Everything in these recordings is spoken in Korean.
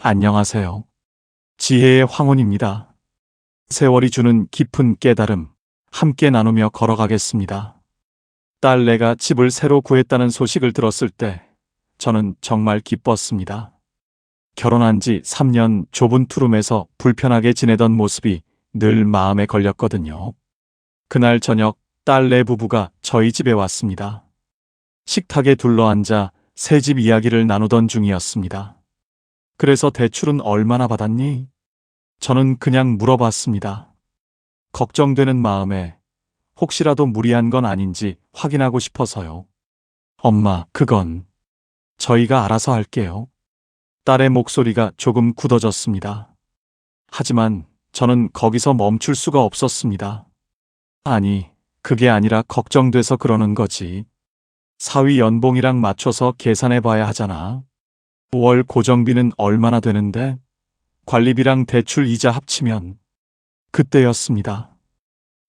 안녕하세요. 지혜의 황혼입니다. 세월이 주는 깊은 깨달음, 함께 나누며 걸어가겠습니다. 딸내가 집을 새로 구했다는 소식을 들었을 때 저는 정말 기뻤습니다. 결혼한 지 3년 좁은 투룸에서 불편하게 지내던 모습이 늘 마음에 걸렸거든요. 그날 저녁 딸내 부부가 저희 집에 왔습니다. 식탁에 둘러앉아 새 집 이야기를 나누던 중이었습니다. 그래서 대출은 얼마나 받았니? 저는 그냥 물어봤습니다. 걱정되는 마음에 혹시라도 무리한 건 아닌지 확인하고 싶어서요. 엄마, 그건 저희가 알아서 할게요. 딸의 목소리가 조금 굳어졌습니다. 하지만 저는 거기서 멈출 수가 없었습니다. 아니, 그게 아니라 걱정돼서 그러는 거지. 사위 연봉이랑 맞춰서 계산해 봐야 하잖아. 월 고정비는 얼마나 되는데? 관리비랑 대출 이자 합치면. 그때였습니다.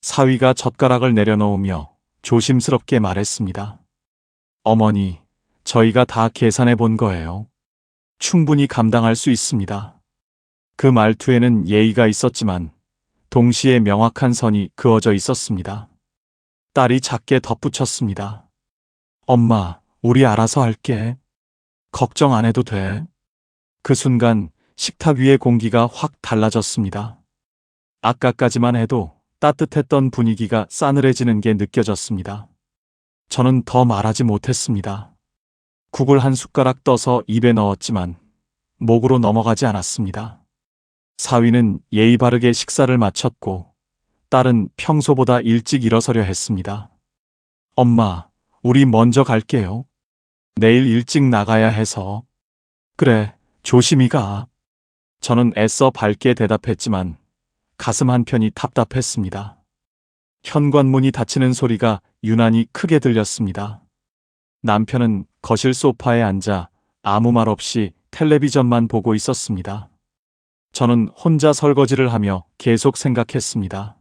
사위가 젓가락을 내려놓으며 조심스럽게 말했습니다. 어머니, 저희가 다 계산해 본 거예요. 충분히 감당할 수 있습니다. 그 말투에는 예의가 있었지만 동시에 명확한 선이 그어져 있었습니다. 딸이 작게 덧붙였습니다. 엄마, 우리 알아서 할게. 걱정 안 해도 돼. 그 순간 식탁 위의 공기가 확 달라졌습니다. 아까까지만 해도 따뜻했던 분위기가 싸늘해지는 게 느껴졌습니다. 저는 더 말하지 못했습니다. 국을 한 숟가락 떠서 입에 넣었지만 목으로 넘어가지 않았습니다. 사위는 예의 바르게 식사를 마쳤고 딸은 평소보다 일찍 일어서려 했습니다. 엄마, 우리 먼저 갈게요. 내일 일찍 나가야 해서. 그래, 조심히 가. 저는 애써 밝게 대답했지만 가슴 한편이 답답했습니다. 현관문이 닫히는 소리가 유난히 크게 들렸습니다. 남편은 거실 소파에 앉아 아무 말 없이 텔레비전만 보고 있었습니다. 저는 혼자 설거지를 하며 계속 생각했습니다.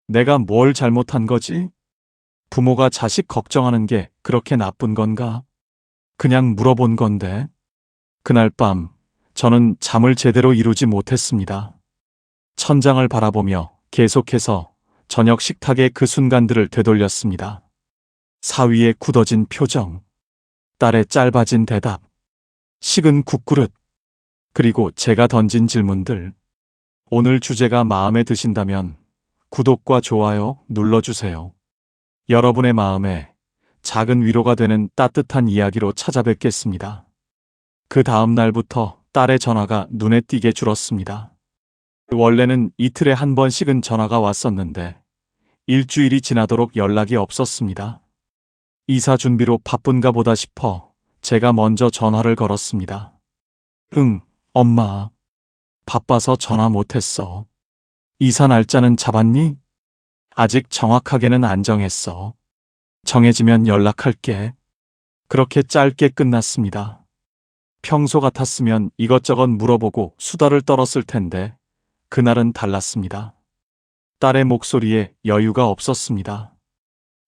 내가 뭘 잘못한 거지? 부모가 자식 걱정하는 게 그렇게 나쁜 건가? 그냥 물어본 건데. 그날 밤 저는 잠을 제대로 이루지 못했습니다. 천장을 바라보며 계속해서 저녁 식탁의 그 순간들을 되돌렸습니다. 사위의 굳어진 표정, 딸의 짧아진 대답, 식은 국그릇, 그리고 제가 던진 질문들. 오늘 주제가 마음에 드신다면 구독과 좋아요 눌러주세요. 여러분의 마음에 작은 위로가 되는 따뜻한 이야기로 찾아뵙겠습니다. 그 다음 날부터 딸의 전화가 눈에 띄게 줄었습니다. 원래는 이틀에 한 번씩은 전화가 왔었는데 일주일이 지나도록 연락이 없었습니다. 이사 준비로 바쁜가 보다 싶어 제가 먼저 전화를 걸었습니다. 응, 엄마. 바빠서 전화 못했어. 이사 날짜는 잡았니? 아직 정확하게는 안 정했어. 정해지면 연락할게. 그렇게 짧게 끝났습니다. 평소 같았으면 이것저것 물어보고 수다를 떨었을 텐데 그날은 달랐습니다. 딸의 목소리에 여유가 없었습니다.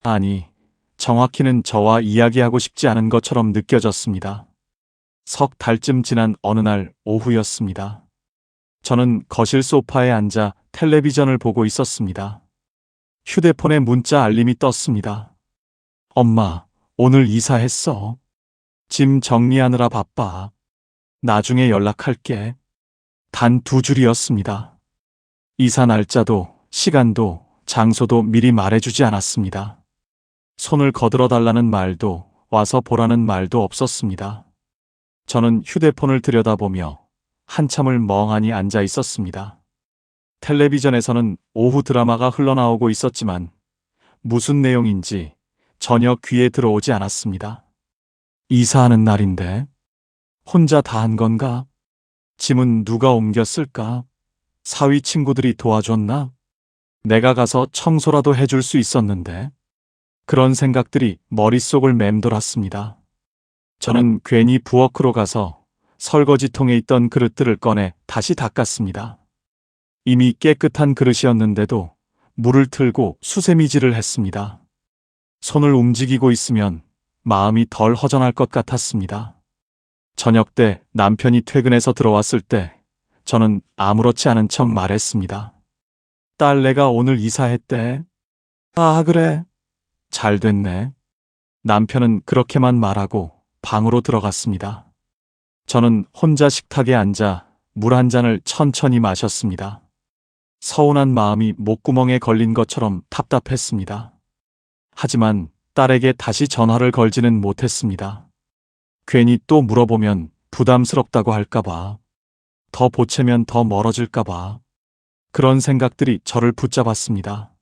아니, 정확히는 저와 이야기하고 싶지 않은 것처럼 느껴졌습니다. 석 달쯤 지난 어느 날 오후였습니다. 저는 거실 소파에 앉아 텔레비전을 보고 있었습니다. 휴대폰에 문자 알림이 떴습니다. 엄마, 오늘 이사했어. 짐 정리하느라 바빠. 나중에 연락할게. 단 2줄이었습니다. 이사 날짜도 시간도 장소도 미리 말해주지 않았습니다. 손을 거들어 달라는 말도 와서 보라는 말도 없었습니다. 저는 휴대폰을 들여다보며 한참을 멍하니 앉아 있었습니다. 텔레비전에서는 오후 드라마가 흘러나오고 있었지만 무슨 내용인지 전혀 귀에 들어오지 않았습니다. 이사하는 날인데 혼자 다 한 건가? 짐은 누가 옮겼을까? 사위 친구들이 도와줬나? 내가 가서 청소라도 해줄 수 있었는데. 그런 생각들이 머릿속을 맴돌았습니다. 저는 괜히 부엌으로 가서 설거지통에 있던 그릇들을 꺼내 다시 닦았습니다. 이미 깨끗한 그릇이었는데도 물을 틀고 수세미질을 했습니다. 손을 움직이고 있으면 마음이 덜 허전할 것 같았습니다. 저녁 때 남편이 퇴근해서 들어왔을 때 저는 아무렇지 않은 척 말했습니다. 딸내가 오늘 이사했대. 아, 그래. 잘 됐네. 남편은 그렇게만 말하고 방으로 들어갔습니다. 저는 혼자 식탁에 앉아 물 한 잔을 천천히 마셨습니다. 서운한 마음이 목구멍에 걸린 것처럼 답답했습니다. 하지만 딸에게 다시 전화를 걸지는 못했습니다. 괜히 또 물어보면 부담스럽다고 할까봐, 더 보채면 더 멀어질까봐, 그런 생각들이 저를 붙잡았습니다.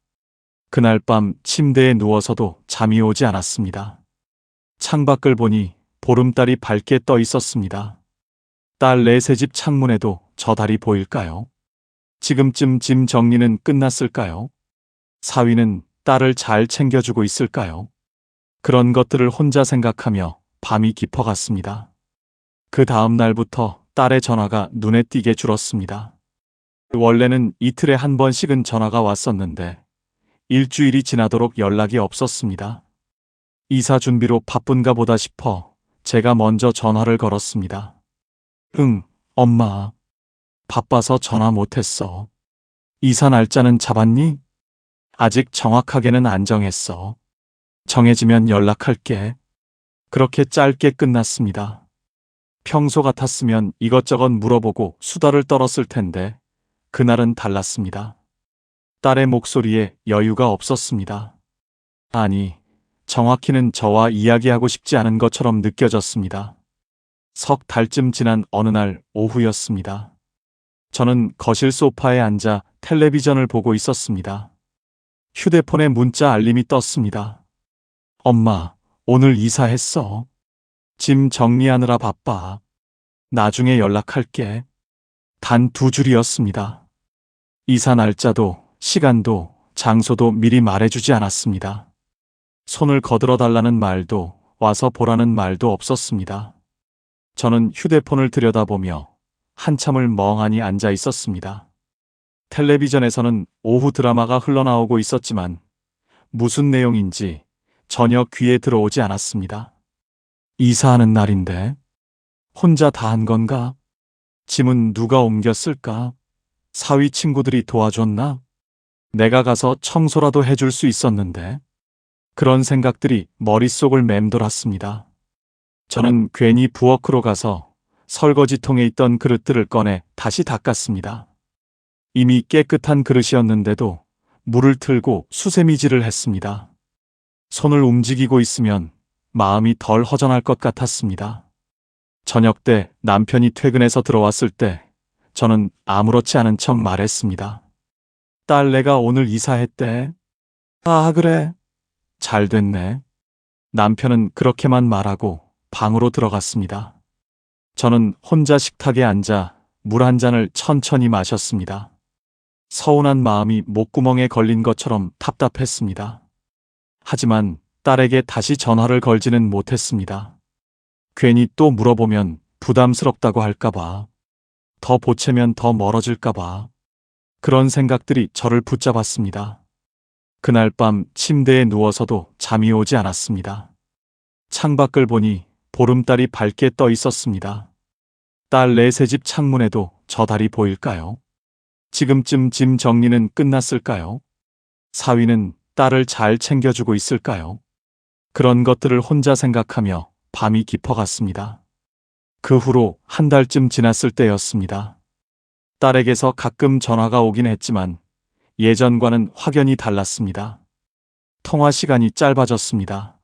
그날 밤 침대에 누워서도 잠이 오지 않았습니다. 창밖을 보니 보름달이 밝게 떠 있었습니다. 딸 넷의 집 창문에도 저 달이 보일까요? 지금쯤 짐 정리는 끝났을까요? 사위는 딸을 잘 챙겨주고 있을까요? 그런 것들을 혼자 생각하며 밤이 깊어갔습니다. 그 다음 날부터 딸의 전화가 눈에 띄게 줄었습니다. 원래는 이틀에 한 번씩은 전화가 왔었는데 일주일이 지나도록 연락이 없었습니다. 이사 준비로 바쁜가 보다 싶어 제가 먼저 전화를 걸었습니다. 응, 엄마. 바빠서 전화 못했어. 이사 날짜는 잡았니? 아직 정확하게는 안 정했어. 정해지면 연락할게. 그렇게 짧게 끝났습니다. 평소 같았으면 이것저것 물어보고 수다를 떨었을 텐데 그날은 달랐습니다. 딸의 목소리에 여유가 없었습니다. 아니, 정확히는 저와 이야기하고 싶지 않은 것처럼 느껴졌습니다. 석 달쯤 지난 어느 날 오후였습니다. 저는 거실 소파에 앉아 텔레비전을 보고 있었습니다. 휴대폰에 문자 알림이 떴습니다. 엄마, 오늘 이사했어. 짐 정리하느라 바빠. 나중에 연락할게. 단 2줄이었습니다. 이사 날짜도 시간도 장소도 미리 말해주지 않았습니다. 손을 거들어 달라는 말도 와서 보라는 말도 없었습니다. 저는 휴대폰을 들여다보며 한참을 멍하니 앉아 있었습니다. 텔레비전에서는 오후 드라마가 흘러나오고 있었지만 무슨 내용인지 전혀 귀에 들어오지 않았습니다. 이사하는 날인데 혼자 다 한 건가? 짐은 누가 옮겼을까? 사위 친구들이 도와줬나? 내가 가서 청소라도 해줄 수 있었는데. 그런 생각들이 머릿속을 맴돌았습니다. 저는 괜히 부엌으로 가서 설거지통에 있던 그릇들을 꺼내 다시 닦았습니다. 이미 깨끗한 그릇이었는데도 물을 틀고 수세미질을 했습니다. 손을 움직이고 있으면 마음이 덜 허전할 것 같았습니다. 저녁 때 남편이 퇴근해서 들어왔을 때 저는 아무렇지 않은 척 말했습니다. 딸내가 오늘 이사했대. 아, 그래. 잘 됐네. 남편은 그렇게만 말하고 방으로 들어갔습니다. 저는 혼자 식탁에 앉아 물 한 잔을 천천히 마셨습니다. 서운한 마음이 목구멍에 걸린 것처럼 답답했습니다. 하지만 딸에게 다시 전화를 걸지는 못했습니다. 괜히 또 물어보면 부담스럽다고 할까봐, 더 보채면 더 멀어질까봐, 그런 생각들이 저를 붙잡았습니다. 그날 밤 침대에 누워서도 잠이 오지 않았습니다. 창밖을 보니 보름달이 밝게 떠 있었습니다. 딸 넷의 집 창문에도 저 달이 보일까요? 지금쯤 짐 정리는 끝났을까요? 사위는 딸을 잘 챙겨주고 있을까요? 그런 것들을 혼자 생각하며 밤이 깊어갔습니다. 그 후로 한 달쯤 지났을 때였습니다. 딸에게서 가끔 전화가 오긴 했지만 예전과는 확연히 달랐습니다. 통화 시간이 짧아졌습니다.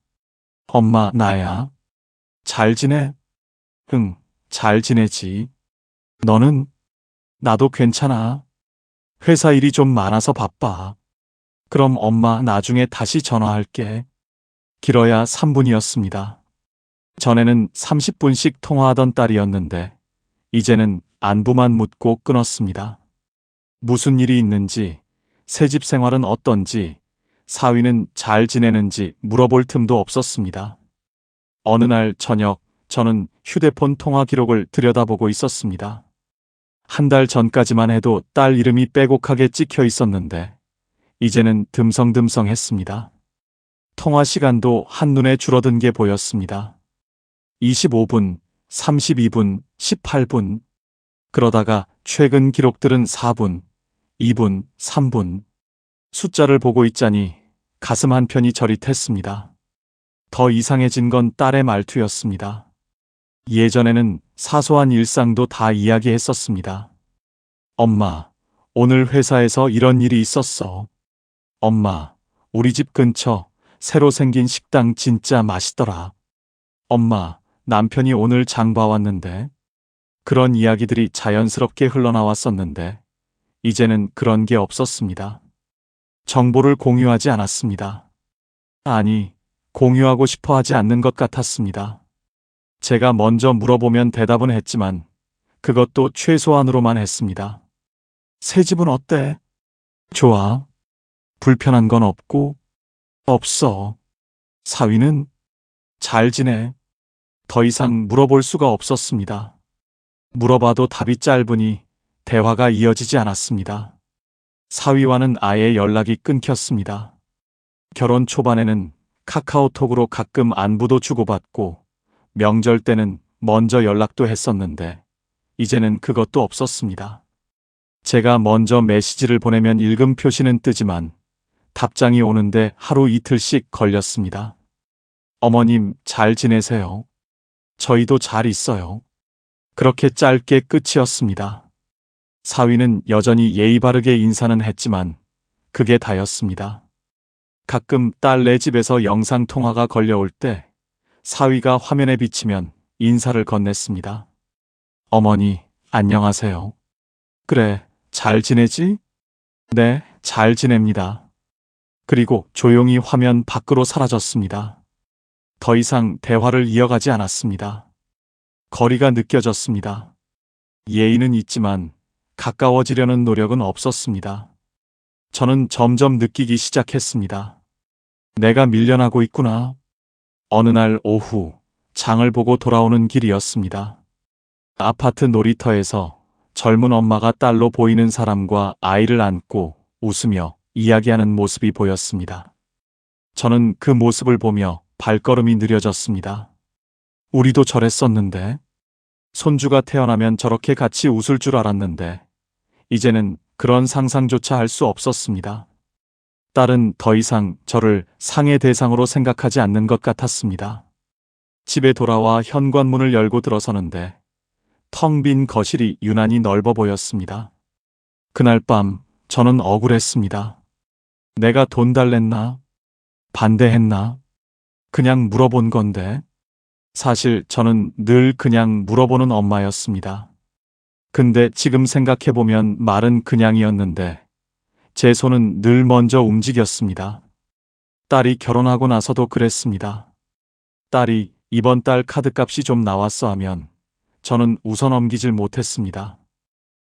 엄마, 나야. 잘 지내? 응, 잘 지내지. 너는? 나도 괜찮아. 회사 일이 좀 많아서 바빠. 그럼 엄마 나중에 다시 전화할게. 길어야 3분이었습니다. 전에는 30분씩 통화하던 딸이었는데 이제는 안부만 묻고 끊었습니다. 무슨 일이 있는지, 새집 생활은 어떤지, 사위는 잘 지내는지 물어볼 틈도 없었습니다. 어느 날 저녁 저는 휴대폰 통화 기록을 들여다보고 있었습니다. 한 달 전까지만 해도 딸 이름이 빼곡하게 찍혀 있었는데 이제는 듬성듬성했습니다. 통화 시간도 한눈에 줄어든 게 보였습니다. 25분, 32분, 18분. 그러다가 최근 기록들은 4분, 2분, 3분. 숫자를 보고 있자니 가슴 한편이 저릿했습니다. 더 이상해진 건 딸의 말투였습니다. 예전에는 사소한 일상도 다 이야기했었습니다. 엄마, 오늘 회사에서 이런 일이 있었어. 엄마, 우리 집 근처 새로 생긴 식당 진짜 맛있더라. 엄마, 남편이 오늘 장 봐왔는데. 그런 이야기들이 자연스럽게 흘러나왔었는데, 이제는 그런 게 없었습니다. 정보를 공유하지 않았습니다. 아니, 공유하고 싶어 하지 않는 것 같았습니다. 제가 먼저 물어보면 대답은 했지만, 그것도 최소한으로만 했습니다. 새 집은 어때? 좋아. 불편한 건 없고? 없어. 사위는? 잘 지내. 더 이상 물어볼 수가 없었습니다. 물어봐도 답이 짧으니 대화가 이어지지 않았습니다. 사위와는 아예 연락이 끊겼습니다. 결혼 초반에는 카카오톡으로 가끔 안부도 주고받고 명절 때는 먼저 연락도 했었는데 이제는 그것도 없었습니다. 제가 먼저 메시지를 보내면 읽음 표시는 뜨지만 답장이 오는데 하루 이틀씩 걸렸습니다. 어머님 잘 지내세요? 저희도 잘 있어요. 그렇게 짧게 끝이었습니다. 사위는 여전히 예의 바르게 인사는 했지만 그게 다였습니다. 가끔 딸네 집에서 영상통화가 걸려올 때 사위가 화면에 비치면 인사를 건넸습니다. 어머니, 안녕하세요. 그래, 잘 지내지? 네, 잘 지냅니다. 그리고 조용히 화면 밖으로 사라졌습니다. 더 이상 대화를 이어가지 않았습니다. 거리가 느껴졌습니다. 예의는 있지만 가까워지려는 노력은 없었습니다. 저는 점점 느끼기 시작했습니다. 내가 밀려나고 있구나. 어느 날 오후 장을 보고 돌아오는 길이었습니다. 아파트 놀이터에서 젊은 엄마가 딸로 보이는 사람과 아이를 안고 웃으며 이야기하는 모습이 보였습니다. 저는 그 모습을 보며 발걸음이 느려졌습니다. 우리도 저랬었는데, 손주가 태어나면 저렇게 같이 웃을 줄 알았는데, 이제는 그런 상상조차 할 수 없었습니다. 딸은 더 이상 저를 상해 대상으로 생각하지 않는 것 같았습니다. 집에 돌아와 현관문을 열고 들어서는데 텅 빈 거실이 유난히 넓어 보였습니다. 그날 밤 저는 억울했습니다. 내가 돈 달랬나? 반대했나? 그냥 물어본 건데. 사실 저는 늘 그냥 물어보는 엄마였습니다. 근데 지금 생각해보면 말은 그냥이었는데 제 손은 늘 먼저 움직였습니다. 딸이 결혼하고 나서도 그랬습니다. 딸이 이번 달 카드값이 좀 나왔어 하면 저는 웃어 넘기질 못했습니다.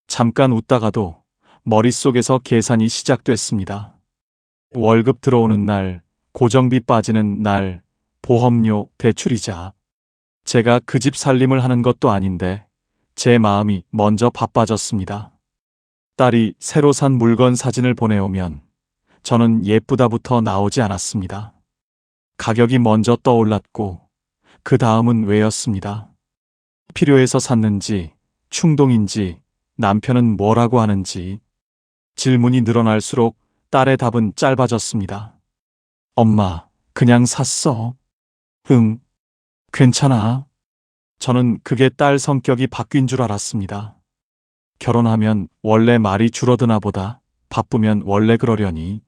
잠깐 웃다가도 머릿속에서 계산이 시작됐습니다. 월급 들어오는 날, 고정비 빠지는 날, 보험료, 대출이자. 제가 그 집 살림을 하는 것도 아닌데 제 마음이 먼저 바빠졌습니다. 딸이 새로 산 물건 사진을 보내오면 저는 예쁘다부터 나오지 않았습니다. 가격이 먼저 떠올랐고 그 다음은 왜였습니다. 필요해서 샀는지, 충동인지, 남편은 뭐라고 하는지. 질문이 늘어날수록 딸의 답은 짧아졌습니다. 엄마, 그냥 샀어. 응, 괜찮아. 저는 그게 딸 성격이 바뀐 줄 알았습니다. 결혼하면 원래 말이 줄어드나 보다. 바쁘면 원래 그러려니.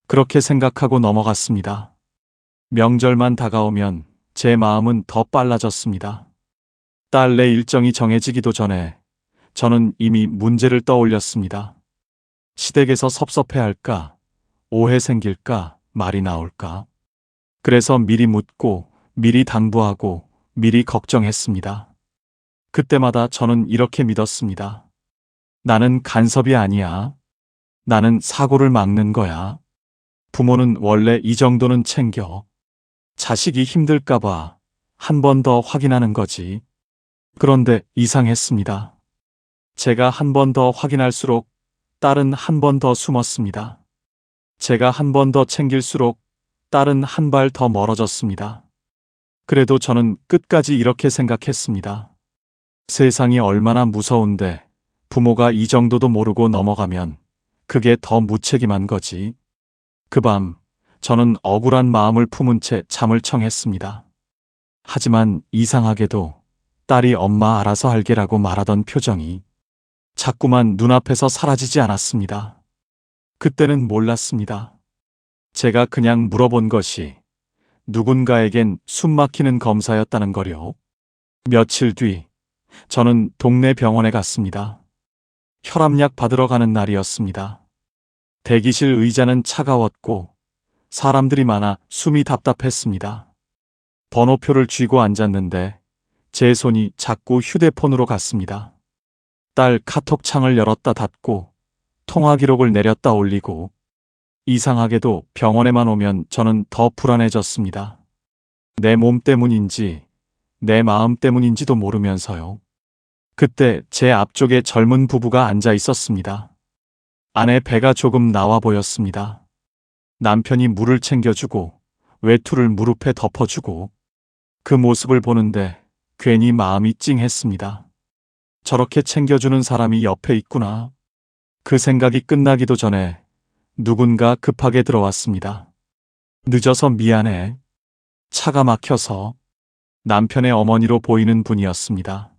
그렇게 생각하고 넘어갔습니다. 명절만 다가오면 제 마음은 더 빨라졌습니다. 딸내 일정이 정해지기도 전에 저는 이미 문제를 떠올렸습니다. 시댁에서 섭섭해할까? 오해 생길까? 말이 나올까? 그래서 미리 묻고 미리 당부하고 미리 걱정했습니다. 그때마다 저는 이렇게 믿었습니다. 나는 간섭이 아니야. 나는 사고를 막는 거야. 부모는 원래 이 정도는 챙겨. 자식이 힘들까봐 한 번 더 확인하는 거지. 그런데 이상했습니다. 제가 한 번 더 확인할수록 딸은 한 번 더 숨었습니다. 제가 한 번 더 챙길수록 딸은 한 발 더 멀어졌습니다. 그래도 저는 끝까지 이렇게 생각했습니다. 세상이 얼마나 무서운데 부모가 이 정도도 모르고 넘어가면 그게 더 무책임한 거지. 그 밤 저는 억울한 마음을 품은 채 잠을 청했습니다. 하지만 이상하게도 딸이 엄마 알아서 할게라고 말하던 표정이 자꾸만 눈앞에서 사라지지 않았습니다. 그때는 몰랐습니다. 제가 그냥 물어본 것이 누군가에겐 숨막히는 검사였다는 거요. 며칠 뒤 저는 동네 병원에 갔습니다. 혈압약 받으러 가는 날이었습니다. 대기실 의자는 차가웠고 사람들이 많아 숨이 답답했습니다. 번호표를 쥐고 앉았는데 제 손이 자꾸 휴대폰으로 갔습니다. 딸 카톡 창을 열었다 닫고 통화 기록을 내렸다 올리고 이상하게도 병원에만 오면 저는 더 불안해졌습니다. 내 몸 때문인지 내 마음 때문인지도 모르면서요. 그때 제 앞쪽에 젊은 부부가 앉아 있었습니다. 아내 배가 조금 나와 보였습니다. 남편이 물을 챙겨주고 외투를 무릎에 덮어주고 그 모습을 보는데 괜히 마음이 찡했습니다. 저렇게 챙겨주는 사람이 옆에 있구나. 그 생각이 끝나기도 전에 누군가 급하게 들어왔습니다. 늦어서 미안해. 차가 막혀서. 남편의 어머니로 보이는 분이었습니다.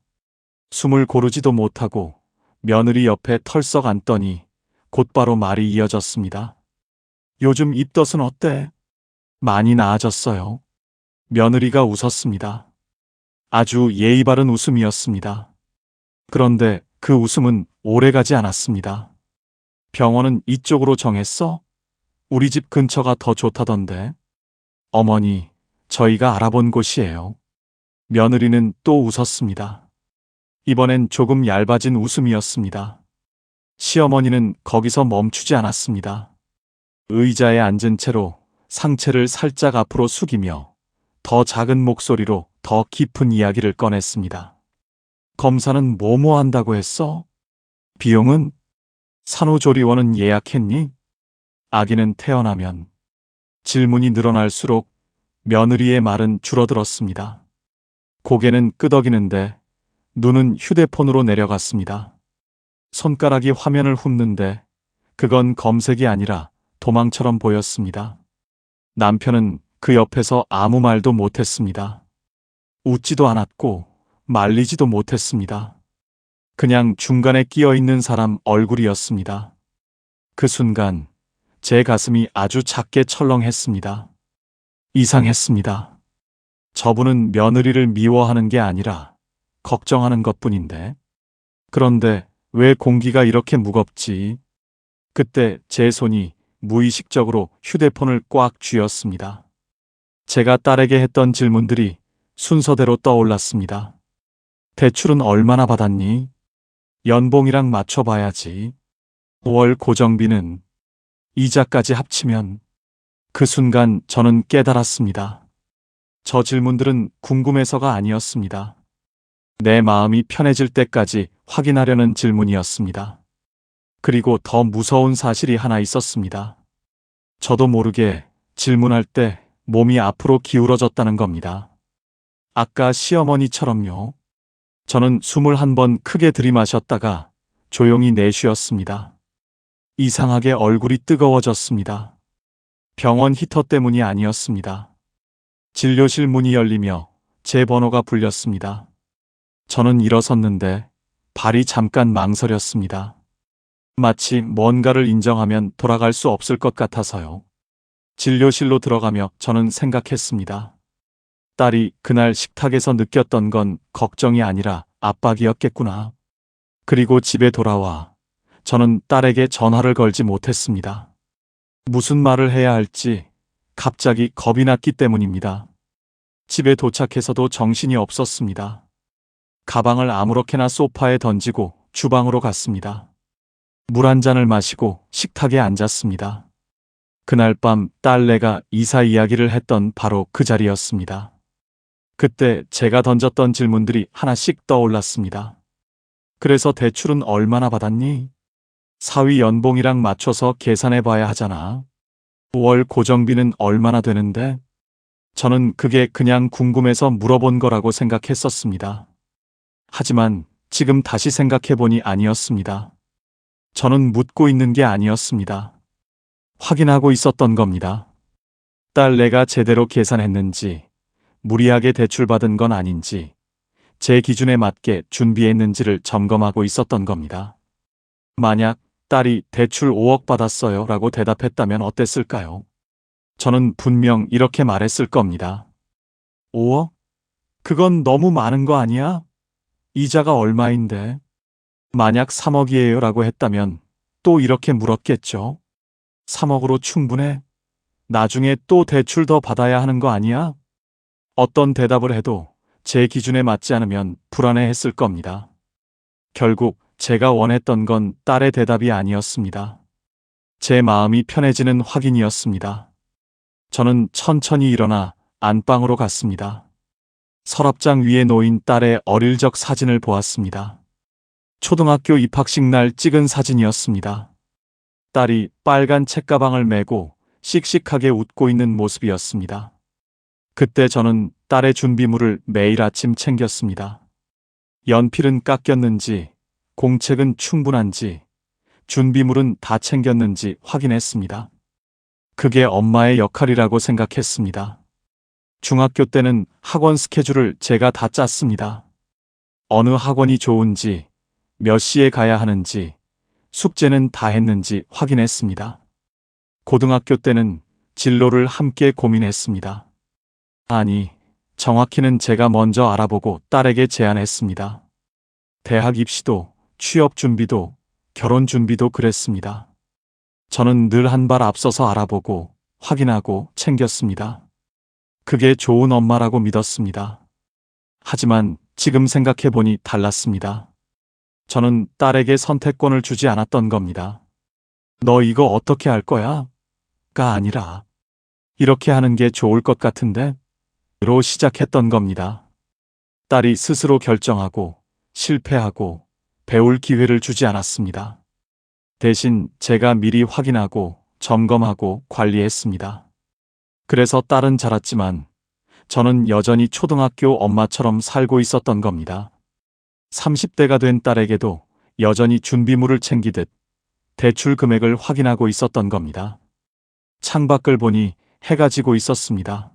숨을 고르지도 못하고 며느리 옆에 털썩 앉더니 곧바로 말이 이어졌습니다. 요즘 입덧은 어때? 많이 나아졌어요. 며느리가 웃었습니다. 아주 예의 바른 웃음이었습니다. 그런데 그 웃음은 오래가지 않았습니다. 병원은 이쪽으로 정했어? 우리 집 근처가 더 좋다던데. 어머니, 저희가 알아본 곳이에요. 며느리는 또 웃었습니다. 이번엔 조금 얇아진 웃음이었습니다. 시어머니는 거기서 멈추지 않았습니다. 의자에 앉은 채로 상체를 살짝 앞으로 숙이며 더 작은 목소리로 더 깊은 이야기를 꺼냈습니다. 검사는 뭐뭐 한다고 했어? 비용은? 산후조리원은 예약했니? 아기는 태어나면. 질문이 늘어날수록 며느리의 말은 줄어들었습니다. 고개는 끄덕이는데 눈은 휴대폰으로 내려갔습니다. 손가락이 화면을 훑는데 그건 검색이 아니라 도망처럼 보였습니다. 남편은 그 옆에서 아무 말도 못했습니다. 웃지도 않았고 말리지도 못했습니다. 그냥 중간에 끼어 있는 사람 얼굴이었습니다. 그 순간 제 가슴이 아주 작게 철렁했습니다. 이상했습니다. 저분은 며느리를 미워하는 게 아니라 걱정하는 것뿐인데. 그런데 왜 공기가 이렇게 무겁지? 그때 제 손이 무의식적으로 휴대폰을 꽉 쥐었습니다. 제가 딸에게 했던 질문들이 순서대로 떠올랐습니다. 대출은 얼마나 받았니? 연봉이랑 맞춰봐야지. 5월 고정비는? 이자까지 합치면? 그 순간 저는 깨달았습니다. 저 질문들은 궁금해서가 아니었습니다. 내 마음이 편해질 때까지 확인하려는 질문이었습니다. 그리고 더 무서운 사실이 하나 있었습니다. 저도 모르게 질문할 때 몸이 앞으로 기울어졌다는 겁니다. 아까 시어머니처럼요. 저는 숨을 한 번 크게 들이마셨다가 조용히 내쉬었습니다. 이상하게 얼굴이 뜨거워졌습니다. 병원 히터 때문이 아니었습니다. 진료실 문이 열리며 제 번호가 불렸습니다. 저는 일어섰는데 발이 잠깐 망설였습니다. 마치 뭔가를 인정하면 돌아갈 수 없을 것 같아서요. 진료실로 들어가며 저는 생각했습니다. 딸이 그날 식탁에서 느꼈던 건 걱정이 아니라 압박이었겠구나. 그리고 집에 돌아와 저는 딸에게 전화를 걸지 못했습니다. 무슨 말을 해야 할지 갑자기 겁이 났기 때문입니다. 집에 도착해서도 정신이 없었습니다. 가방을 아무렇게나 소파에 던지고 주방으로 갔습니다. 물 한 잔을 마시고 식탁에 앉았습니다. 그날 밤 딸내가 이사 이야기를 했던 바로 그 자리였습니다. 그때 제가 던졌던 질문들이 하나씩 떠올랐습니다. 그래서 대출은 얼마나 받았니? 사위 연봉이랑 맞춰서 계산해 봐야 하잖아. 5월 고정비는 얼마나 되는데? 저는 그게 그냥 궁금해서 물어본 거라고 생각했었습니다. 하지만 지금 다시 생각해보니 아니었습니다. 저는 묻고 있는 게 아니었습니다. 확인하고 있었던 겁니다. 딸 내가 제대로 계산했는지, 무리하게 대출받은 건 아닌지, 제 기준에 맞게 준비했는지를 점검하고 있었던 겁니다. 만약 딸이 대출 5억 받았어요 라고 대답했다면 어땠을까요? 저는 분명 이렇게 말했을 겁니다. 5억? 그건 너무 많은 거 아니야? 이자가 얼마인데? 만약 3억이에요 라고 했다면 또 이렇게 물었겠죠. 3억으로 충분해? 나중에 또 대출 더 받아야 하는 거 아니야? 어떤 대답을 해도 제 기준에 맞지 않으면 불안해했을 겁니다. 결국 제가 원했던 건 딸의 대답이 아니었습니다. 제 마음이 편해지는 확인이었습니다. 저는 천천히 일어나 안방으로 갔습니다. 서랍장 위에 놓인 딸의 어릴 적 사진을 보았습니다. 초등학교 입학식 날 찍은 사진이었습니다. 딸이 빨간 책가방을 메고 씩씩하게 웃고 있는 모습이었습니다. 그때 저는 딸의 준비물을 매일 아침 챙겼습니다. 연필은 깎였는지, 공책은 충분한지, 준비물은 다 챙겼는지 확인했습니다. 그게 엄마의 역할이라고 생각했습니다. 중학교 때는 학원 스케줄을 제가 다 짰습니다. 어느 학원이 좋은지, 몇 시에 가야 하는지, 숙제는 다 했는지 확인했습니다. 고등학교 때는 진로를 함께 고민했습니다. 아니, 정확히는 제가 먼저 알아보고 딸에게 제안했습니다. 대학 입시도, 취업 준비도, 결혼 준비도 그랬습니다. 저는 늘 한 발 앞서서 알아보고, 확인하고 챙겼습니다. 그게 좋은 엄마라고 믿었습니다. 하지만 지금 생각해보니 달랐습니다. 저는 딸에게 선택권을 주지 않았던 겁니다. 너 이거 어떻게 할 거야? 가 아니라, 이렇게 하는 게 좋을 것 같은데? 로 시작했던 겁니다. 딸이 스스로 결정하고, 실패하고, 배울 기회를 주지 않았습니다. 대신 제가 미리 확인하고, 점검하고, 관리했습니다. 그래서 딸은 자랐지만, 저는 여전히 초등학교 엄마처럼 살고 있었던 겁니다. 30대가 된 딸에게도 여전히 준비물을 챙기듯 대출 금액을 확인하고 있었던 겁니다. 창밖을 보니 해가 지고 있었습니다.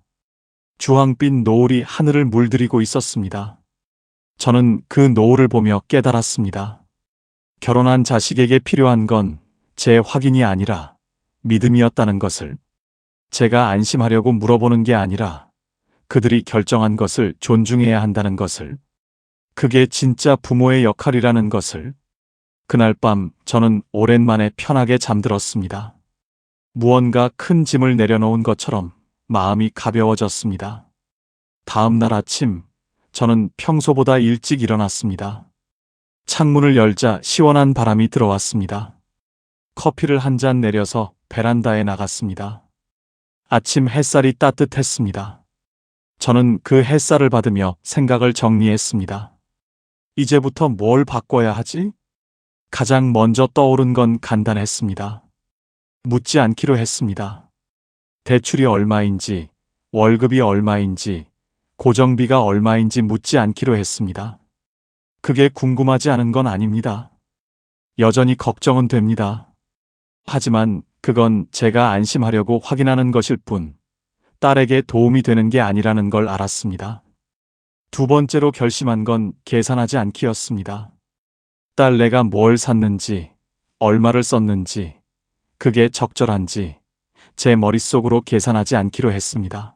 주황빛 노을이 하늘을 물들이고 있었습니다. 저는 그 노을을 보며 깨달았습니다. 결혼한 자식에게 필요한 건 제 확인이 아니라 믿음이었다는 것을. 제가 안심하려고 물어보는 게 아니라 그들이 결정한 것을 존중해야 한다는 것을. 그게 진짜 부모의 역할이라는 것을. 그날 밤 저는 오랜만에 편하게 잠들었습니다. 무언가 큰 짐을 내려놓은 것처럼 마음이 가벼워졌습니다. 다음 날 아침, 저는 평소보다 일찍 일어났습니다. 창문을 열자 시원한 바람이 들어왔습니다. 커피를 한 잔 내려서 베란다에 나갔습니다. 아침 햇살이 따뜻했습니다. 저는 그 햇살을 받으며 생각을 정리했습니다. 이제부터 뭘 바꿔야 하지? 가장 먼저 떠오른 건 간단했습니다. 묻지 않기로 했습니다. 대출이 얼마인지, 월급이 얼마인지, 고정비가 얼마인지 묻지 않기로 했습니다. 그게 궁금하지 않은 건 아닙니다. 여전히 걱정은 됩니다. 하지만 그건 제가 안심하려고 확인하는 것일 뿐, 딸에게 도움이 되는 게 아니라는 걸 알았습니다. 두 번째로 결심한 건 계산하지 않기였습니다. 딸 내가 뭘 샀는지, 얼마를 썼는지, 그게 적절한지 제 머릿속으로 계산하지 않기로 했습니다.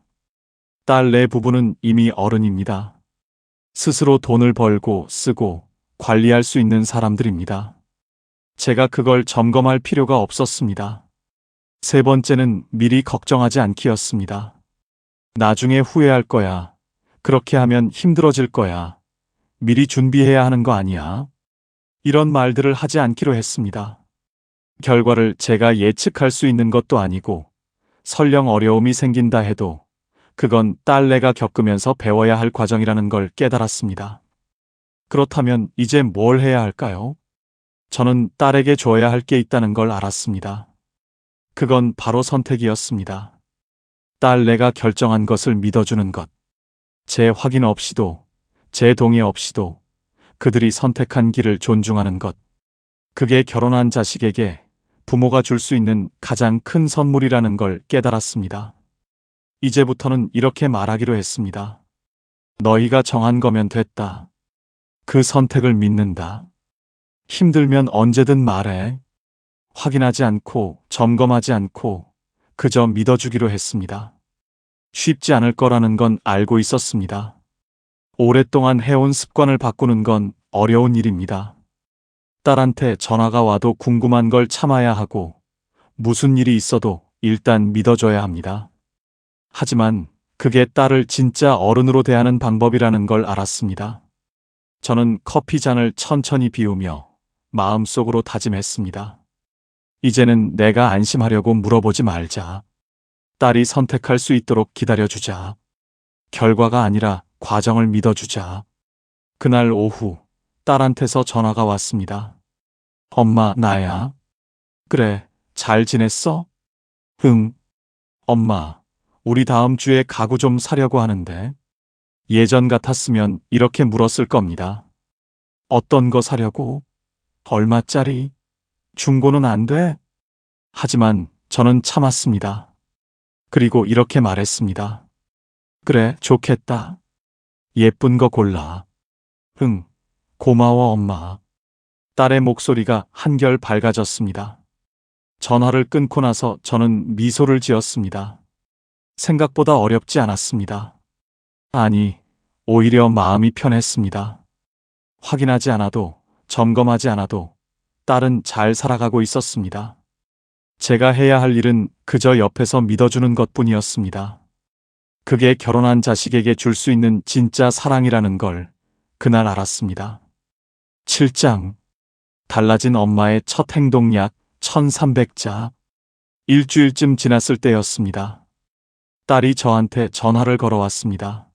딸 내 부부는 이미 어른입니다. 스스로 돈을 벌고 쓰고 관리할 수 있는 사람들입니다. 제가 그걸 점검할 필요가 없었습니다. 세 번째는 미리 걱정하지 않기였습니다. 나중에 후회할 거야. 그렇게 하면 힘들어질 거야. 미리 준비해야 하는 거 아니야? 이런 말들을 하지 않기로 했습니다. 결과를 제가 예측할 수 있는 것도 아니고 설령 어려움이 생긴다 해도 그건 딸내가 겪으면서 배워야 할 과정이라는 걸 깨달았습니다. 그렇다면 이제 뭘 해야 할까요? 저는 딸에게 줘야 할 게 있다는 걸 알았습니다. 그건 바로 선택이었습니다. 딸 내가 결정한 것을 믿어주는 것. 제 확인 없이도, 제 동의 없이도 그들이 선택한 길을 존중하는 것. 그게 결혼한 자식에게 부모가 줄 수 있는 가장 큰 선물이라는 걸 깨달았습니다. 이제부터는 이렇게 말하기로 했습니다. 너희가 정한 거면 됐다. 그 선택을 믿는다. 힘들면 언제든 말해. 확인하지 않고 점검하지 않고 그저 믿어주기로 했습니다. 쉽지 않을 거라는 건 알고 있었습니다. 오랫동안 해온 습관을 바꾸는 건 어려운 일입니다. 딸한테 전화가 와도 궁금한 걸 참아야 하고 무슨 일이 있어도 일단 믿어줘야 합니다. 하지만 그게 딸을 진짜 어른으로 대하는 방법이라는 걸 알았습니다. 저는 커피 잔을 천천히 비우며 마음속으로 다짐했습니다. 이제는 내가 안심하려고 물어보지 말자. 딸이 선택할 수 있도록 기다려주자. 결과가 아니라 과정을 믿어주자. 그날 오후 딸한테서 전화가 왔습니다. 엄마, 나야. 그래, 잘 지냈어? 응. 엄마, 우리 다음 주에 가구 좀 사려고 하는데. 예전 같았으면 이렇게 물었을 겁니다. 어떤 거 사려고? 얼마짜리? 중고는 안 돼? 하지만 저는 참았습니다. 그리고 이렇게 말했습니다. 그래, 좋겠다. 예쁜 거 골라. 응, 고마워, 엄마. 딸의 목소리가 한결 밝아졌습니다. 전화를 끊고 나서 저는 미소를 지었습니다. 생각보다 어렵지 않았습니다. 아니, 오히려 마음이 편했습니다. 확인하지 않아도, 점검하지 않아도 딸은 잘 살아가고 있었습니다. 제가 해야 할 일은 그저 옆에서 믿어주는 것뿐이었습니다. 그게 결혼한 자식에게 줄 수 있는 진짜 사랑이라는 걸 그날 알았습니다. 7장. 달라진 엄마의 첫 행동약 1300자. 일주일쯤 지났을 때였습니다. 딸이 저한테 전화를 걸어왔습니다.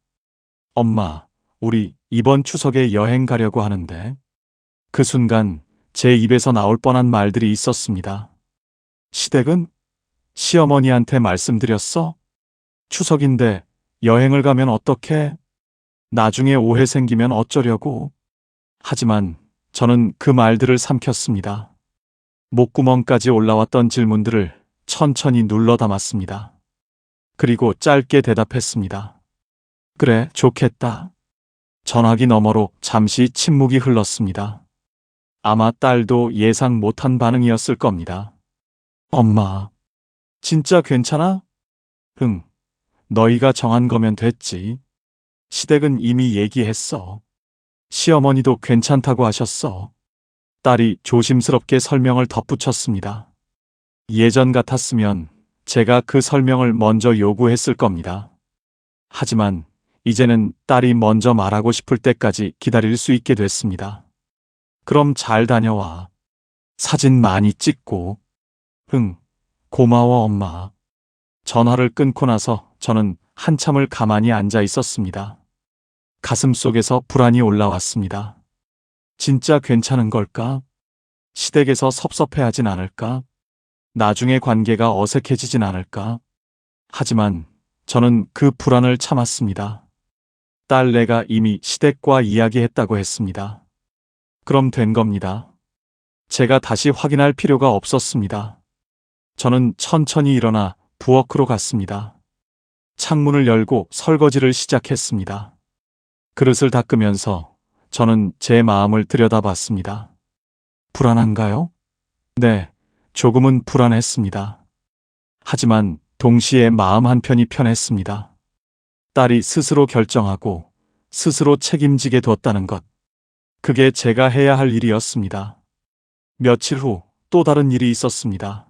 엄마, 우리 이번 추석에 여행 가려고 하는데. 그 순간 제 입에서 나올 뻔한 말들이 있었습니다. 시댁은? 시어머니한테 말씀드렸어? 추석인데 여행을 가면 어떡해? 나중에 오해 생기면 어쩌려고? 하지만 저는 그 말들을 삼켰습니다. 목구멍까지 올라왔던 질문들을 천천히 눌러 담았습니다. 그리고 짧게 대답했습니다. 그래, 좋겠다. 전화기 너머로 잠시 침묵이 흘렀습니다. 아마 딸도 예상 못한 반응이었을 겁니다. 엄마, 진짜 괜찮아? 응, 너희가 정한 거면 됐지. 시댁은 이미 얘기했어. 시어머니도 괜찮다고 하셨어. 딸이 조심스럽게 설명을 덧붙였습니다. 예전 같았으면 제가 그 설명을 먼저 요구했을 겁니다. 하지만 이제는 딸이 먼저 말하고 싶을 때까지 기다릴 수 있게 됐습니다. 그럼 잘 다녀와. 사진 많이 찍고. 응, 고마워, 엄마. 전화를 끊고 나서 저는 한참을 가만히 앉아 있었습니다. 가슴 속에서 불안이 올라왔습니다. 진짜 괜찮은 걸까? 시댁에서 섭섭해하진 않을까? 나중에 관계가 어색해지진 않을까? 하지만 저는 그 불안을 참았습니다. 딸 내가 이미 시댁과 이야기했다고 했습니다. 그럼 된 겁니다. 제가 다시 확인할 필요가 없었습니다. 저는 천천히 일어나 부엌으로 갔습니다. 창문을 열고 설거지를 시작했습니다. 그릇을 닦으면서 저는 제 마음을 들여다봤습니다. 불안한가요? 네, 조금은 불안했습니다. 하지만 동시에 마음 한편이 편했습니다. 딸이 스스로 결정하고 스스로 책임지게 뒀다는 것. 그게 제가 해야 할 일이었습니다. 며칠 후 또 다른 일이 있었습니다.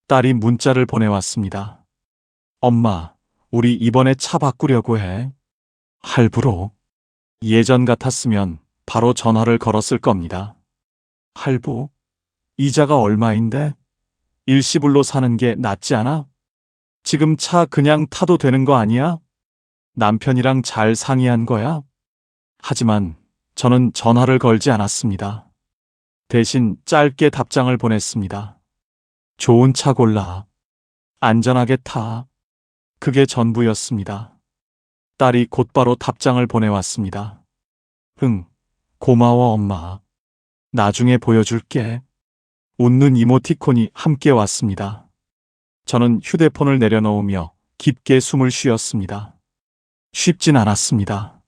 딸이 문자를 보내왔습니다. 엄마, 우리 이번에 차 바꾸려고 해. 할부로. 예전 같았으면 바로 전화를 걸었을 겁니다. 할부? 이자가 얼마인데? 일시불로 사는 게 낫지 않아? 지금 차 그냥 타도 되는 거 아니야? 남편이랑 잘 상의한 거야? 하지만 저는 전화를 걸지 않았습니다. 대신 짧게 답장을 보냈습니다. 좋은 차 골라. 안전하게 타. 그게 전부였습니다. 딸이 곧바로 답장을 보내왔습니다. 응, 고마워 엄마. 나중에 보여줄게. 웃는 이모티콘이 함께 왔습니다. 저는 휴대폰을 내려놓으며 깊게 숨을 쉬었습니다. 쉽진 않았습니다.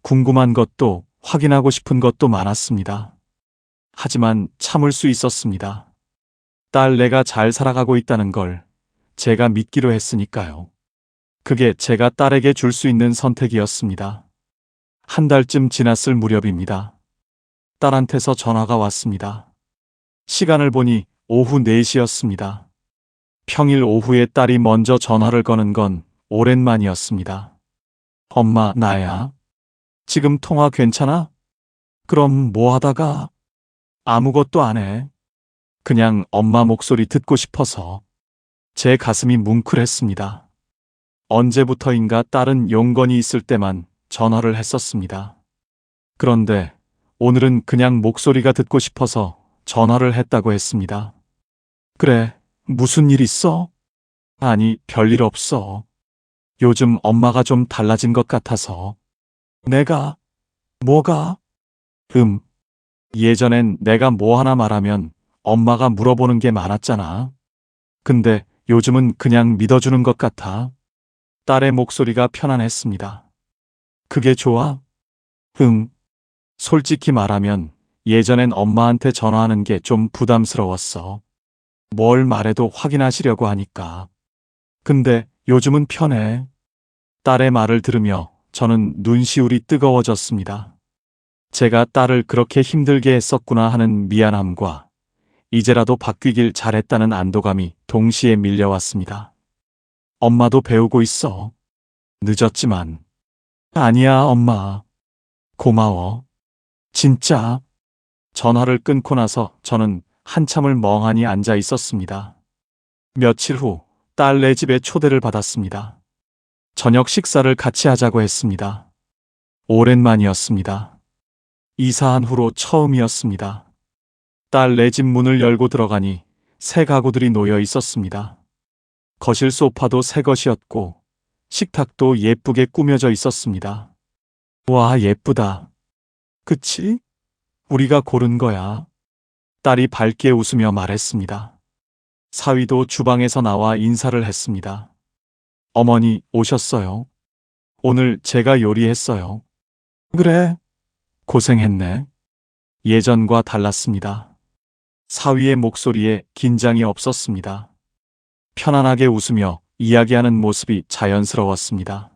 궁금한 것도 확인하고 싶은 것도 많았습니다. 하지만 참을 수 있었습니다. 딸 내가 잘 살아가고 있다는 걸 제가 믿기로 했으니까요. 그게 제가 딸에게 줄 수 있는 선택이었습니다. 한 달쯤 지났을 무렵입니다. 딸한테서 전화가 왔습니다. 시간을 보니 오후 4시였습니다. 평일 오후에 딸이 먼저 전화를 거는 건 오랜만이었습니다. 엄마, 나야. 지금 통화 괜찮아? 그럼 뭐 하다가? 아무것도 안 해. 그냥 엄마 목소리 듣고 싶어서. 제 가슴이 뭉클했습니다. 언제부터인가 딸은 용건이 있을 때만 전화를 했었습니다. 그런데 오늘은 그냥 목소리가 듣고 싶어서 전화를 했다고 했습니다. 그래, 무슨 일 있어? 아니, 별일 없어. 요즘 엄마가 좀 달라진 것 같아서. 내가? 뭐가? 예전엔 내가 뭐 하나 말하면 엄마가 물어보는 게 많았잖아. 근데 요즘은 그냥 믿어주는 것 같아. 딸의 목소리가 편안했습니다. 그게 좋아? 솔직히 말하면 예전엔 엄마한테 전화하는 게 좀 부담스러웠어. 뭘 말해도 확인하시려고 하니까. 근데 요즘은 편해. 딸의 말을 들으며 저는 눈시울이 뜨거워졌습니다. 제가 딸을 그렇게 힘들게 했었구나 하는 미안함과 이제라도 바뀌길 잘했다는 안도감이 동시에 밀려왔습니다. 엄마도 배우고 있어. 늦었지만. 아니야, 엄마. 고마워. 진짜. 전화를 끊고 나서 저는 한참을 멍하니 앉아 있었습니다. 며칠 후 딸네 집에 초대를 받았습니다. 저녁 식사를 같이 하자고 했습니다. 오랜만이었습니다. 이사한 후로 처음이었습니다. 딸네 집 문을 열고 들어가니 새 가구들이 놓여 있었습니다. 거실 소파도 새 것이었고 식탁도 예쁘게 꾸며져 있었습니다. 와, 예쁘다. 그치? 우리가 고른 거야. 딸이 밝게 웃으며 말했습니다. 사위도 주방에서 나와 인사를 했습니다. 어머니 오셨어요. 오늘 제가 요리했어요. 그래, 고생했네. 예전과 달랐습니다. 사위의 목소리에 긴장이 없었습니다. 편안하게 웃으며 이야기하는 모습이 자연스러웠습니다.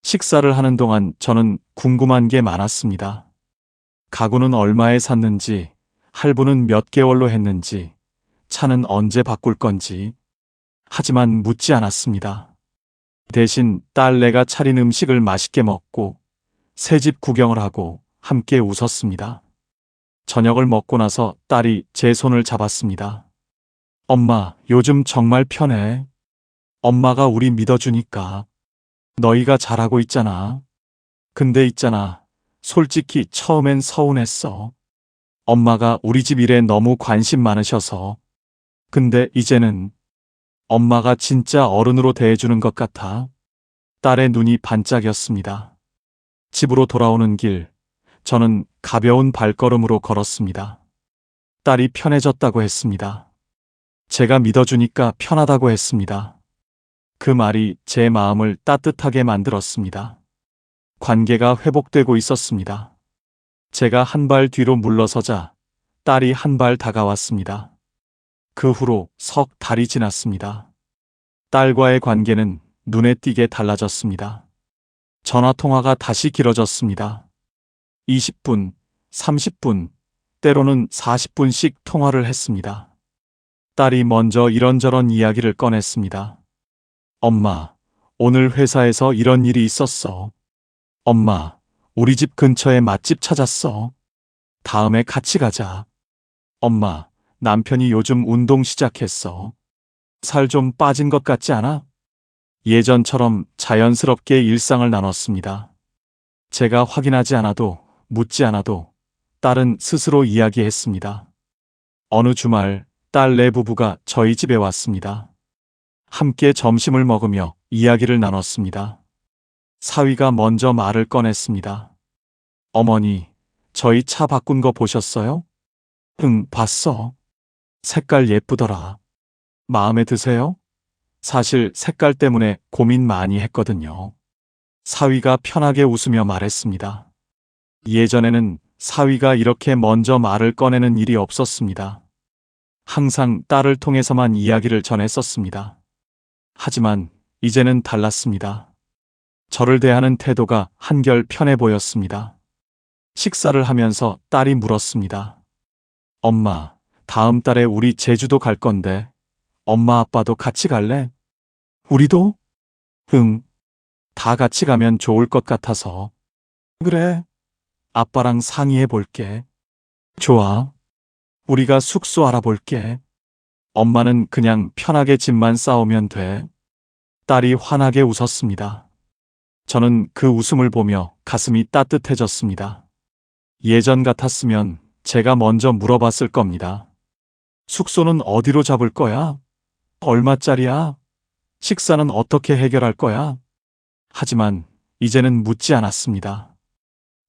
식사를 하는 동안 저는 궁금한 게 많았습니다. 가구는 얼마에 샀는지, 할부는 몇 개월로 했는지, 차는 언제 바꿀 건지. 하지만 묻지 않았습니다. 대신 딸내가 차린 음식을 맛있게 먹고 새집 구경을 하고 함께 웃었습니다. 저녁을 먹고 나서 딸이 제 손을 잡았습니다. 엄마, 요즘 정말 편해. 엄마가 우리 믿어주니까. 너희가 잘하고 있잖아. 근데 있잖아. 솔직히 처음엔 서운했어. 엄마가 우리 집 일에 너무 관심 많으셔서. 근데 이제는 엄마가 진짜 어른으로 대해주는 것 같아. 딸의 눈이 반짝였습니다. 집으로 돌아오는 길, 저는 가벼운 발걸음으로 걸었습니다. 딸이 편해졌다고 했습니다. 제가 믿어주니까 편하다고 했습니다. 그 말이 제 마음을 따뜻하게 만들었습니다. 관계가 회복되고 있었습니다. 제가 한 발 뒤로 물러서자 딸이 한 발 다가왔습니다. 그 후로 석 달이 지났습니다. 딸과의 관계는 눈에 띄게 달라졌습니다. 전화통화가 다시 길어졌습니다. 20분, 30분, 때로는 40분씩 통화를 했습니다. 딸이 먼저 이런저런 이야기를 꺼냈습니다. 엄마, 오늘 회사에서 이런 일이 있었어. 엄마, 우리 집 근처에 맛집 찾았어. 다음에 같이 가자. 엄마, 남편이 요즘 운동 시작했어. 살 좀 빠진 것 같지 않아? 예전처럼 자연스럽게 일상을 나눴습니다. 제가 확인하지 않아도, 묻지 않아도 딸은 스스로 이야기했습니다. 어느 주말 딸 네 부부가 저희 집에 왔습니다. 함께 점심을 먹으며 이야기를 나눴습니다. 사위가 먼저 말을 꺼냈습니다. 어머니, 저희 차 바꾼 거 보셨어요? 응, 봤어. 색깔 예쁘더라. 마음에 드세요? 사실 색깔 때문에 고민 많이 했거든요. 사위가 편하게 웃으며 말했습니다. 예전에는 사위가 이렇게 먼저 말을 꺼내는 일이 없었습니다. 항상 딸을 통해서만 이야기를 전했었습니다. 하지만 이제는 달랐습니다. 저를 대하는 태도가 한결 편해 보였습니다. 식사를 하면서 딸이 물었습니다. 엄마, 다음 달에 우리 제주도 갈 건데 엄마 아빠도 같이 갈래? 우리도? 응. 다 같이 가면 좋을 것 같아서. 그래. 아빠랑 상의해 볼게. 좋아. 우리가 숙소 알아볼게. 엄마는 그냥 편하게 짐만 싸오면 돼. 딸이 환하게 웃었습니다. 저는 그 웃음을 보며 가슴이 따뜻해졌습니다. 예전 같았으면 제가 먼저 물어봤을 겁니다. 숙소는 어디로 잡을 거야? 얼마짜리야? 식사는 어떻게 해결할 거야? 하지만 이제는 묻지 않았습니다.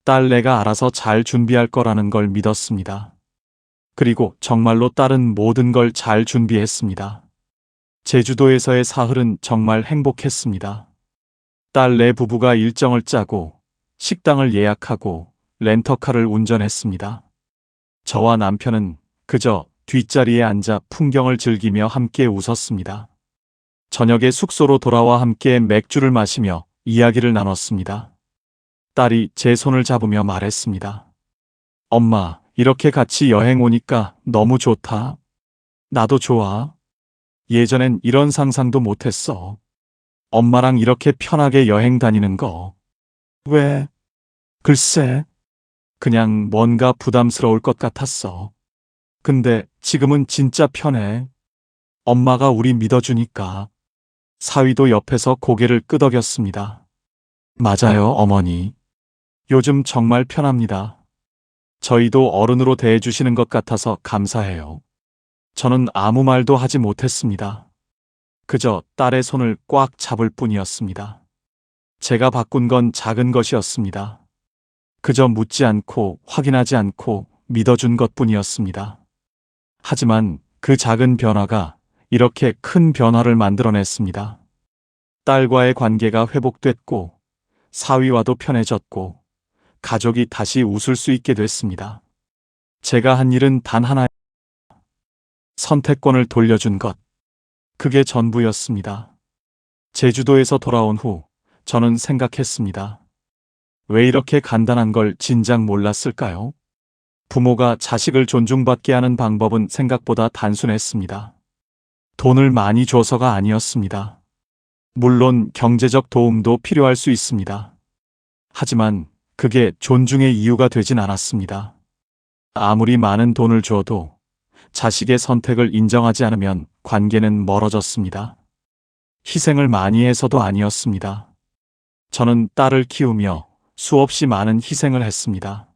딸내가 알아서 잘 준비할 거라는 걸 믿었습니다. 그리고 정말로 딸은 모든 걸 잘 준비했습니다. 제주도에서의 사흘은 정말 행복했습니다. 딸내 부부가 일정을 짜고 식당을 예약하고 렌터카를 운전했습니다. 저와 남편은 그저 뒷자리에 앉아 풍경을 즐기며 함께 웃었습니다. 저녁에 숙소로 돌아와 함께 맥주를 마시며 이야기를 나눴습니다. 딸이 제 손을 잡으며 말했습니다. 엄마, 이렇게 같이 여행 오니까 너무 좋다. 나도 좋아. 예전엔 이런 상상도 못했어. 엄마랑 이렇게 편하게 여행 다니는 거. 왜? 글쎄, 그냥 뭔가 부담스러울 것 같았어. 근데 지금은 진짜 편해. 엄마가 우리 믿어주니까. 사위도 옆에서 고개를 끄덕였습니다. 맞아요, 어머니. 요즘 정말 편합니다. 저희도 어른으로 대해주시는 것 같아서 감사해요. 저는 아무 말도 하지 못했습니다. 그저 딸의 손을 꽉 잡을 뿐이었습니다. 제가 바꾼 건 작은 것이었습니다. 그저 묻지 않고 확인하지 않고 믿어준 것뿐이었습니다. 하지만 그 작은 변화가 이렇게 큰 변화를 만들어냈습니다. 딸과의 관계가 회복됐고 사위와도 편해졌고 가족이 다시 웃을 수 있게 됐습니다. 제가 한 일은 단 하나, 선택권을 돌려준 것. 그게 전부였습니다. 제주도에서 돌아온 후 저는 생각했습니다. 왜 이렇게 간단한 걸 진작 몰랐을까요? 부모가 자식을 존중받게 하는 방법은 생각보다 단순했습니다. 돈을 많이 줘서가 아니었습니다. 물론 경제적 도움도 필요할 수 있습니다. 하지만 그게 존중의 이유가 되진 않았습니다. 아무리 많은 돈을 줘도 자식의 선택을 인정하지 않으면 관계는 멀어졌습니다. 희생을 많이 해서도 아니었습니다. 저는 딸을 키우며 수없이 많은 희생을 했습니다.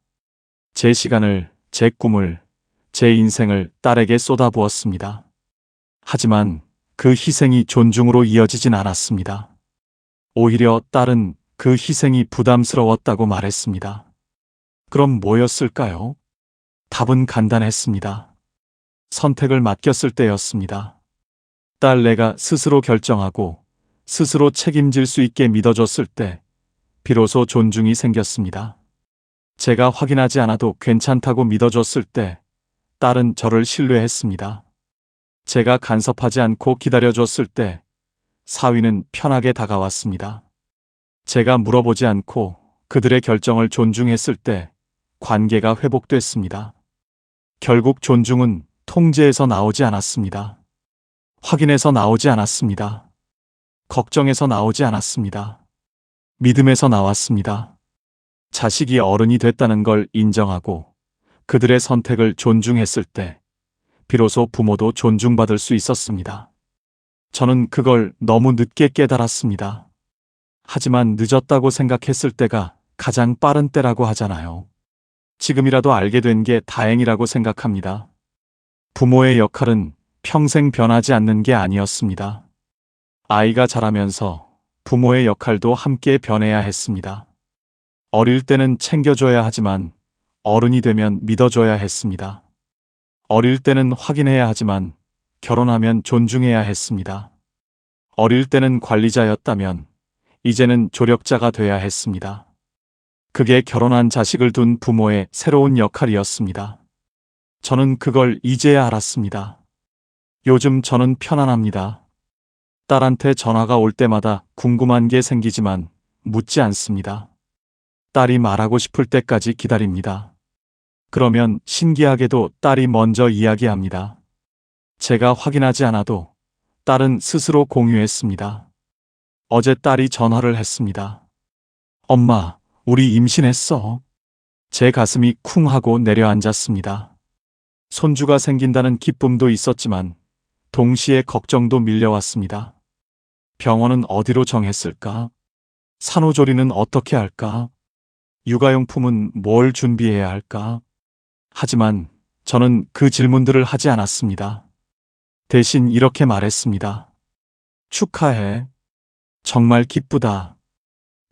제 시간을, 제 꿈을, 제 인생을 딸에게 쏟아부었습니다. 하지만 그 희생이 존중으로 이어지진 않았습니다. 오히려 딸은 그 희생이 부담스러웠다고 말했습니다. 그럼 뭐였을까요? 답은 간단했습니다. 선택을 맡겼을 때였습니다. 딸내가 스스로 결정하고 스스로 책임질 수 있게 믿어줬을 때 비로소 존중이 생겼습니다. 제가 확인하지 않아도 괜찮다고 믿어줬을 때 딸은 저를 신뢰했습니다. 제가 간섭하지 않고 기다려줬을 때 사위는 편하게 다가왔습니다. 제가 물어보지 않고 그들의 결정을 존중했을 때 관계가 회복됐습니다. 결국 존중은 통제에서 나오지 않았습니다. 확인에서 나오지 않았습니다. 걱정에서 나오지 않았습니다. 믿음에서 나왔습니다. 자식이 어른이 됐다는 걸 인정하고 그들의 선택을 존중했을 때 비로소 부모도 존중받을 수 있었습니다. 저는 그걸 너무 늦게 깨달았습니다. 하지만 늦었다고 생각했을 때가 가장 빠른 때라고 하잖아요. 지금이라도 알게 된 게 다행이라고 생각합니다. 부모의 역할은 평생 변하지 않는 게 아니었습니다. 아이가 자라면서 부모의 역할도 함께 변해야 했습니다. 어릴 때는 챙겨줘야 하지만 어른이 되면 믿어줘야 했습니다. 어릴 때는 확인해야 하지만 결혼하면 존중해야 했습니다. 어릴 때는 관리자였다면 이제는 조력자가 돼야 했습니다. 그게 결혼한 자식을 둔 부모의 새로운 역할이었습니다. 저는 그걸 이제야 알았습니다. 요즘 저는 편안합니다. 딸한테 전화가 올 때마다 궁금한 게 생기지만 묻지 않습니다. 딸이 말하고 싶을 때까지 기다립니다. 그러면 신기하게도 딸이 먼저 이야기합니다. 제가 확인하지 않아도 딸은 스스로 공유했습니다. 어제 딸이 전화를 했습니다. 엄마, 우리 임신했어. 제 가슴이 쿵 하고 내려앉았습니다. 손주가 생긴다는 기쁨도 있었지만 동시에 걱정도 밀려왔습니다. 병원은 어디로 정했을까? 산후조리는 어떻게 할까? 육아용품은 뭘 준비해야 할까? 하지만 저는 그 질문들을 하지 않았습니다. 대신 이렇게 말했습니다. 축하해. 정말 기쁘다.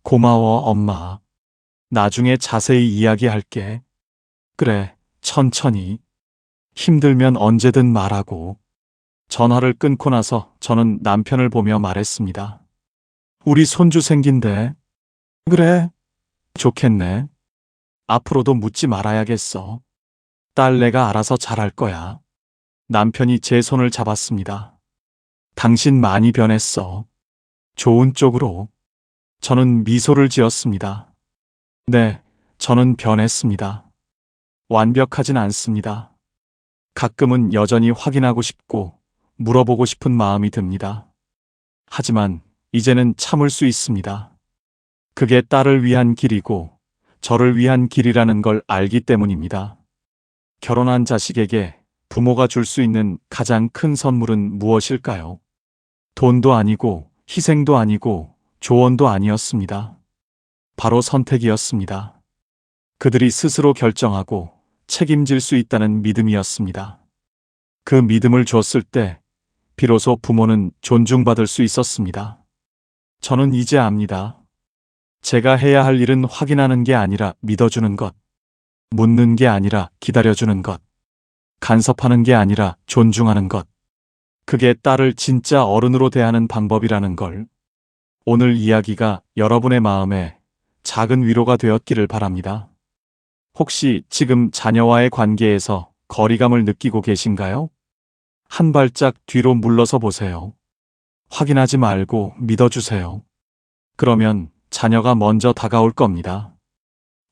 고마워, 엄마. 나중에 자세히 이야기할게. 그래, 천천히. 힘들면 언제든 말하고. 전화를 끊고 나서 저는 남편을 보며 말했습니다. 우리 손주 생긴대. 그래, 좋겠네. 앞으로도 묻지 말아야겠어. 딸 내가 알아서 잘할 거야. 남편이 제 손을 잡았습니다. 당신 많이 변했어. 좋은 쪽으로. 저는 미소를 지었습니다. 네, 저는 변했습니다. 완벽하진 않습니다. 가끔은 여전히 확인하고 싶고 물어보고 싶은 마음이 듭니다. 하지만 이제는 참을 수 있습니다. 그게 딸을 위한 길이고 저를 위한 길이라는 걸 알기 때문입니다. 결혼한 자식에게 부모가 줄 수 있는 가장 큰 선물은 무엇일까요? 돈도 아니고 희생도 아니고 조언도 아니었습니다. 바로 선택이었습니다. 그들이 스스로 결정하고 책임질 수 있다는 믿음이었습니다. 그 믿음을 줬을 때 비로소 부모는 존중받을 수 있었습니다. 저는 이제 압니다. 제가 해야 할 일은 확인하는 게 아니라 믿어주는 것, 묻는 게 아니라 기다려주는 것, 간섭하는 게 아니라 존중하는 것. 그게 딸을 진짜 어른으로 대하는 방법이라는 걸. 오늘 이야기가 여러분의 마음에 작은 위로가 되었기를 바랍니다. 혹시 지금 자녀와의 관계에서 거리감을 느끼고 계신가요? 한 발짝 뒤로 물러서 보세요. 확인하지 말고 믿어주세요. 그러면 자녀가 먼저 다가올 겁니다.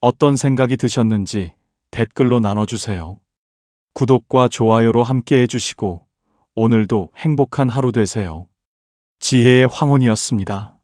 어떤 생각이 드셨는지 댓글로 나눠주세요. 구독과 좋아요로 함께 해주시고 오늘도 행복한 하루 되세요. 지혜의 황혼이었습니다.